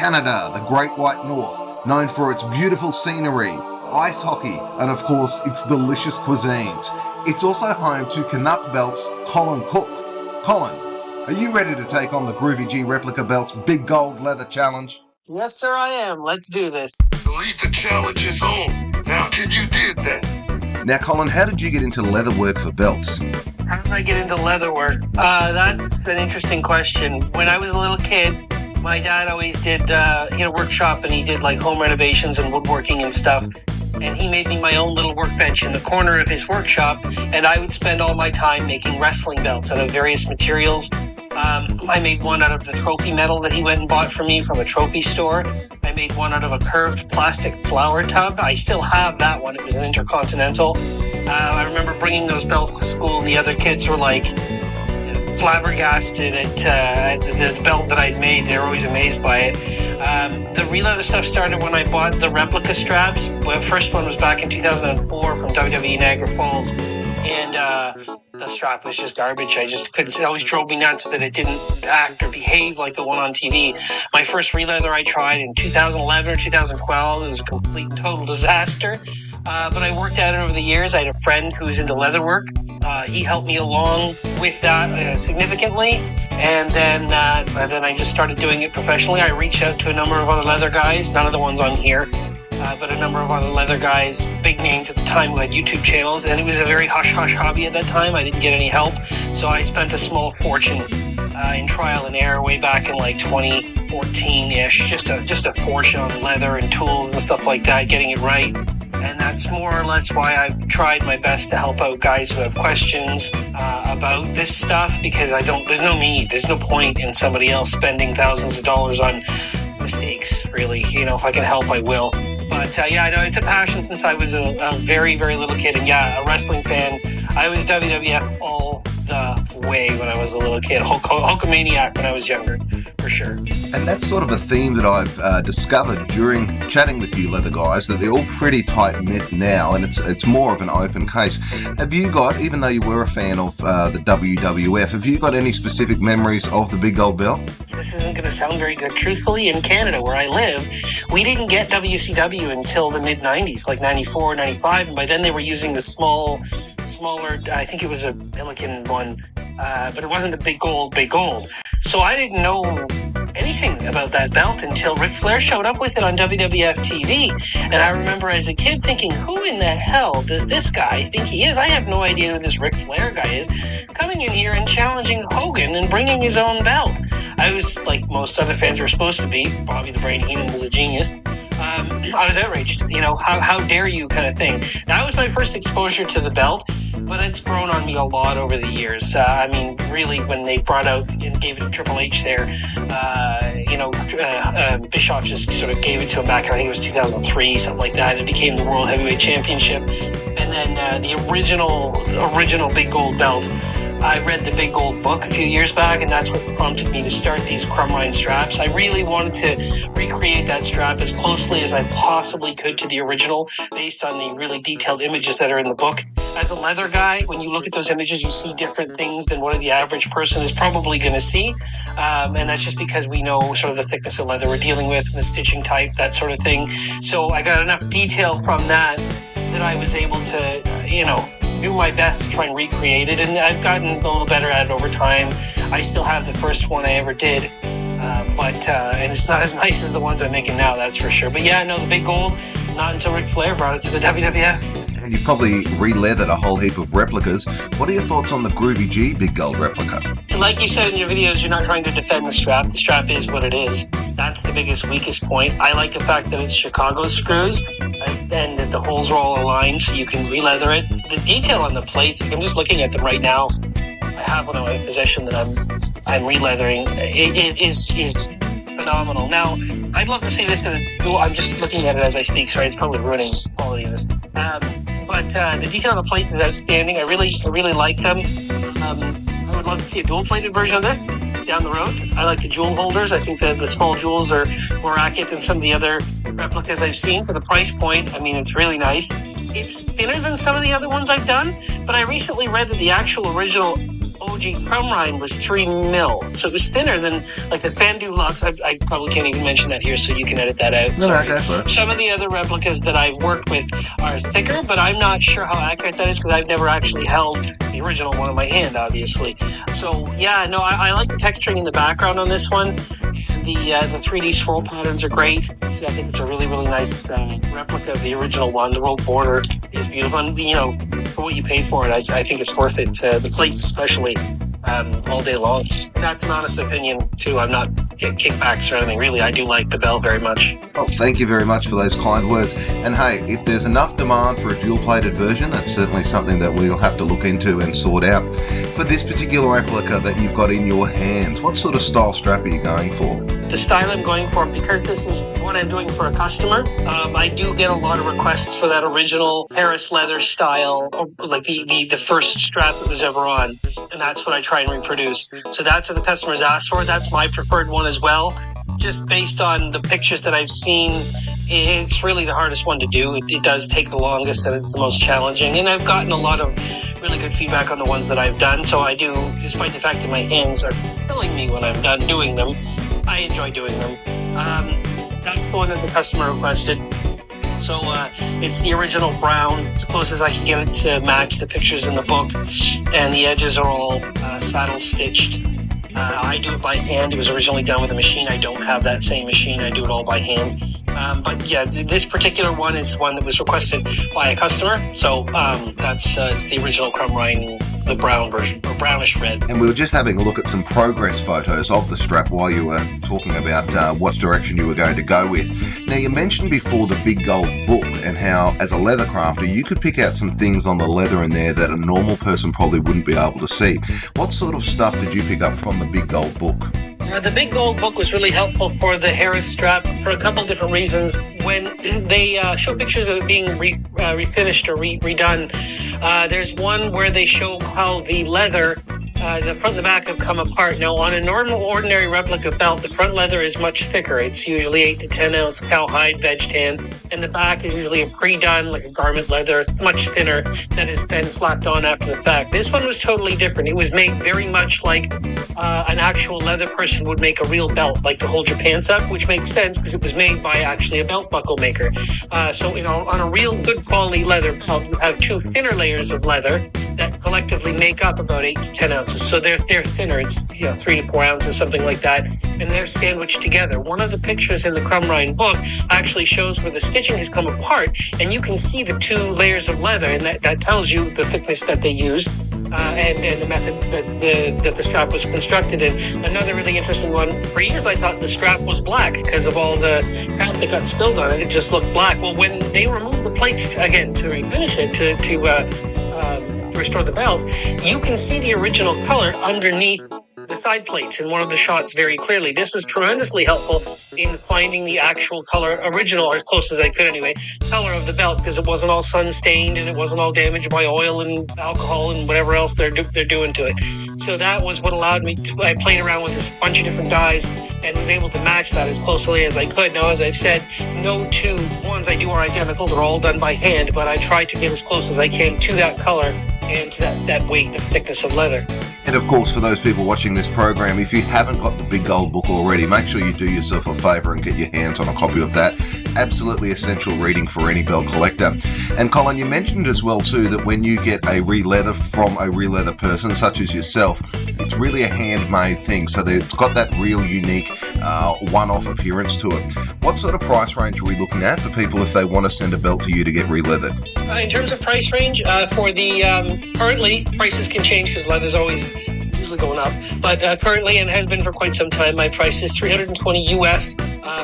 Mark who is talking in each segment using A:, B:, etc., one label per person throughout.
A: Canada, the Great White North, known for its beautiful scenery, ice hockey, and of course its delicious cuisines. It's also home to Canuck Belts' Colin Cook. Colin, are you ready to take on the Groovy G Replica Belts Big Gold Leather Challenge?
B: Yes, sir, I am. Let's do this.
C: Believe the challenge is on. How can you did that?
A: Now, Colin, how did you get into leather work for belts?
B: How did I get into leather work? That's an interesting question. When I was a little kid, my dad always did, he had a workshop and he did like home renovations and woodworking and stuff. And he made me my own little workbench in the corner of his workshop. And I would spend all my time making wrestling belts out of various materials. I made one out of the trophy metal that he went and bought for me from a trophy store. I made one out of a curved plastic flower tub. I still have that one. It was an Intercontinental. I remember bringing those belts to school. The other kids were like flabbergasted at the belt that I'd made. They were always amazed by it. The re-leather stuff started when I bought the replica straps. The first one was back in 2004 from WWE Niagara Falls. And the strap was just garbage. I just couldn't. It always drove me nuts that it didn't act or behave like the one on TV. My first re-leather I tried in 2011 or 2012. It was a complete total disaster. But I worked at it over the years. I had a friend who was into leather work. He helped me along with that significantly. And then I just started doing it professionally. I reached out to a number of other leather guys, none of the ones on here. But a number of other leather guys, big names at the time, who had YouTube channels, and it was a very hush-hush hobby at that time. I didn't get any help, so I spent a small fortune in trial and error way back in like 2014-ish, just a fortune on leather and tools and stuff like that, getting it right. And that's more or less why I've tried my best to help out guys who have questions about this stuff, because there's no need, there's no point in somebody else spending thousands of dollars on mistakes, really. If I can help, I will. But I know it's a passion since I was a very, very little kid. And a wrestling fan. I was WWF all the way when I was a little kid. Hulkamaniac when I was younger, for sure.
A: And that's sort of a theme that I've discovered during chatting with you leather guys, that they're all pretty tight-knit now, and it's more of an open case. Have you got, even though you were a fan of the WWF, have you got any specific memories of the Big Gold Belt?
B: This isn't going to sound very good. Truthfully, in Canada, where I live, we didn't get WCW until the mid-90s, like 94, 95, and by then they were using the smaller, I think it was a Milliken one, but it wasn't the Big Gold. So I didn't know anything about that belt until Ric Flair showed up with it on WWF TV. And I remember as a kid thinking, who in the hell does this guy think he is? I have no idea who this Ric Flair guy is, coming in here and challenging Hogan and bringing his own belt. I was, like most other fans were supposed to be, Bobby the Brain Heenan was a genius. I was outraged, how dare you kind of thing. That was my first exposure to the belt, but it's grown on me a lot over the years. Really, when they brought out and gave it to Triple H there, Bischoff just sort of gave it to him back, I think it was 2003, something like that, and it became the World Heavyweight Championship. And then the original Big Gold belt, I read the Big Gold book a few years back, and that's what prompted me to start these crumb rind straps. I really wanted to recreate that strap as closely as I possibly could to the original, based on the really detailed images that are in the book. As a leather guy, when you look at those images, you see different things than what the average person is probably going to see. And that's just because we know sort of the thickness of leather we're dealing with, and the stitching type, that sort of thing. So I got enough detail from that I was able to, do my best to try and recreate it, and I've gotten a little better at it over time. I still have the first one I ever did, but it's not as nice as the ones I'm making now, that's for sure. But the Big Gold, not until Ric Flair brought it to the WWF.
A: And you've probably re-leathered a whole heap of replicas. What are your thoughts on the Groovy G Big Gold replica?
B: Like you said in your videos, you're not trying to defend the strap. The strap is what it is. That's the biggest, weakest point. I like the fact that it's Chicago screws and that the holes are all aligned so you can re-leather it. The detail on the plates, I'm just looking at them right now. I have one in my possession that I'm re-leathering. It is phenomenal. Now, I'd love to see this I'm just looking at it as I speak. Sorry, it's probably ruining the quality of this. But the detail on the plates is outstanding. I really like them. I would love to see a dual-plated version of this down the road. I like the jewel holders. I think that the small jewels are more accurate than some of the other replicas I've seen for the price point. It's really nice. It's thinner than some of the other ones I've done, but I recently read that the actual original OG crumb rind was 3 mil, so it was thinner than like the Fendu Lux. I probably can't even mention that here, so you can edit that out. Sorry.
A: go for it.
B: Some of the other replicas that I've worked with are thicker, but I'm not sure how accurate that is because I've never actually held the original one in my hand, obviously. So yeah, no, I like the texturing in the background on this one. The 3D swirl patterns are great. I think it's a really, really nice replica of the original one. The rope border is beautiful, and for what you pay for it, I think it's worth it. The plates especially, all day long. That's an honest opinion too. I'm not getting kickbacks or anything. Really, I do like the belt very much.
A: Well, thank you very much for those kind words. And hey, if there's enough demand for a dual-plated version, that's certainly something that we'll have to look into and sort out. For this particular replica that you've got in your hands, what sort of style strap are you going for?
B: The style I'm going for, because this is what I'm doing for a customer, I do get a lot of requests for that original Harris leather style, like the first strap that was ever on, and that's what I try and reproduce. So that's what the customers asked for. That's my preferred one as well. Just based on the pictures that I've seen, it's really the hardest one to do. It does take the longest, and it's the most challenging. And I've gotten a lot of really good feedback on the ones that I've done. So I do, despite the fact that my hands are killing me when I'm done doing them, I enjoy doing them. That's the one that the customer requested. So it's the original brown, as close as I can get it to match the pictures in the book. And the edges are all saddle stitched. I do it by hand. It was originally done with a machine. I don't have that same machine. I do it all by hand. But yeah, this particular one is one that was requested by a customer. So it's the original crumb rind, the brown version, or brownish red.
A: And we were just having a look at some progress photos of the strap while you were talking about what direction you were going to go with. Now, you mentioned before the Big Gold book and how, as a leather crafter, you could pick out some things on the leather in there that a normal person probably wouldn't be able to see. What sort of stuff did you pick up from the Big Gold book?
B: The Big Gold book was really helpful for the Harris strap for a couple different reasons. When they show pictures of it being refinished or redone, there's one where they show how the leather, the front and the back have come apart. Now, on a normal, ordinary replica belt, the front leather is much thicker. It's usually 8 to 10 ounce cowhide veg tan, and the back is usually a pre-done, like a garment leather, much thinner, that is then slapped on after the fact. This one was totally different. It was made very much like an actual leather person would make a real belt, like to hold your pants up, which makes sense because it was made by actually a belt buckle maker. So, on a real good quality leather belt, you have 2 thinner layers of leather that collectively make up about 8 to 10 ounces. So they're thinner. It's 3 to 4 ounces, something like that, and they're sandwiched together. One of the pictures in the crumb rind book actually shows where the stitching has come apart, and you can see the 2 layers of leather, and that tells you the thickness that they used. And the method that the strap was constructed in. Another really interesting one, for years I thought the strap was black because of all the crap that got spilled on it. It just looked black. Well, when they removed the plates, again, to refinish it, to restore the belt, you can see the original color underneath the side plates in one of the shots very clearly. This was tremendously helpful in finding the actual color, original, or as close as I could anyway, color of the belt, because it wasn't all sun stained and it wasn't all damaged by oil and alcohol and whatever else they're doing to it. So that was what allowed me to, I played around with this bunch of different dyes and was able to match that as closely as I could. Now, as I've said, no 2 ones I do are identical. They're all done by hand, but I try to get as close as I can to that color and to that weight and thickness of leather.
A: And of course, for those people watching this program, if you haven't got the Big Gold book already, make sure you do yourself a favour and get your hands on a copy of that. Absolutely essential reading for any belt collector. And Colin, you mentioned as well too that when you get a re-leather from a re-leather person such as yourself, it's really a handmade thing, so that it's got that real unique one-off appearance to it. What sort of price range are we looking at for people if they want to send a belt to you to get re-leathered?
B: In terms of price range, for the currently, prices can change because leather's always usually going up, but currently, and has been for quite some time, my price is $320 US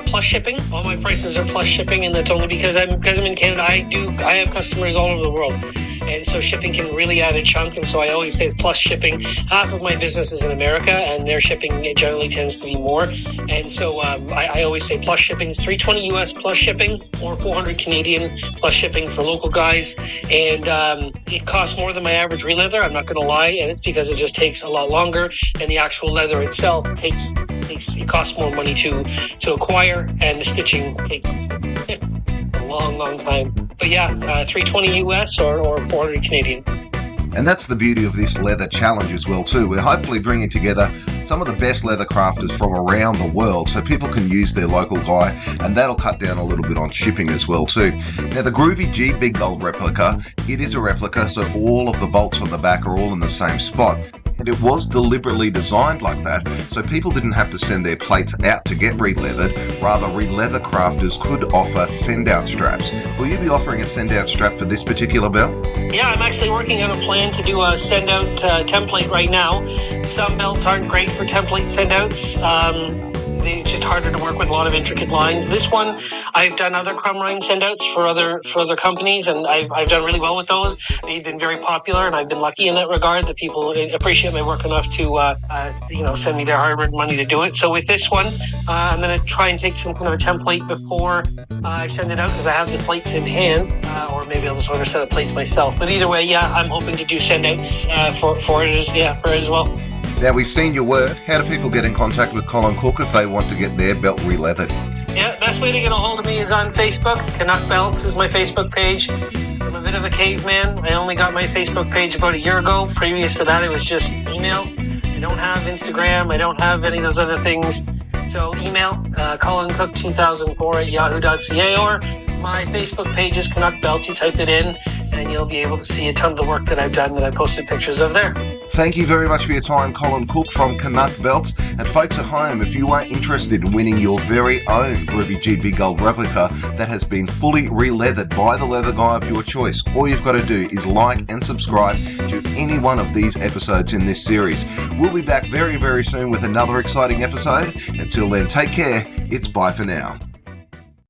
B: plus shipping. All my prices are plus shipping, and that's only because I'm in Canada. I have customers all over the world, and so shipping can really add a chunk. And so I always say plus shipping. Half of my business is in America, and their shipping generally tends to be more. And so I always say plus shipping is $320 US plus shipping, or 400 Canadian plus shipping for local guys. And it costs more than my average re-leather. I'm not going to lie, and it's because it just takes a lot longer, and the actual leather itself it costs more money to acquire, and the stitching takes a long time. But yeah, $320 US or 400 Canadian.
A: And that's the beauty of this leather challenge as well too. We're hopefully bringing together some of the best leather crafters from around the world so people can use their local guy, and that'll cut down a little bit on shipping as well too. Now the Groovy G Big Gold replica, it is a replica, so all of the bolts on the back are all in the same spot. And it was deliberately designed like that, so people didn't have to send their plates out to get re-leathered. Rather, re-leather crafters could offer send-out straps. Will you be offering a send-out strap for this particular belt?
B: Yeah, I'm actually working on a plan to do a send-out template right now. Some belts aren't great for template send-outs. It's just harder to work with a lot of intricate lines. This one, I've done other crumb rind send-outs for other companies, and I've done really well with those. They've been very popular, and I've been lucky in that regard that people appreciate my work enough to send me their hard-earned money to do it. So with this one, I'm going to try and take some kind of a template before I send it out, because I have the plates in hand, or maybe I'll just order a set of plates myself. But either way, yeah, I'm hoping to do send-outs for it as well.
A: Now, we've seen your work. How do people get in contact with Colin Cook if they want to get their belt re-leathered?
B: Yeah, best way to get a hold of me is on Facebook. Canuck Belts is my Facebook page. I'm a bit of a caveman. I only got my Facebook page about a year ago. Previous to that, it was just email. I don't have Instagram. I don't have any of those other things. So email colincook2004@yahoo.ca, or my Facebook page is Canuck Belts. You type it in and you'll be able to see a ton of the work that I've done that I posted pictures of there.
A: Thank you very much for your time, Colin Cook from Canuck Belts. And folks at home, if you are interested in winning your very own Groovy G Big Gold replica that has been fully re-leathered by the leather guy of your choice, all you've got to do is like and subscribe to any one of these episodes in this series. We'll be back very, very soon with another exciting episode. Until then, take care. It's bye for now.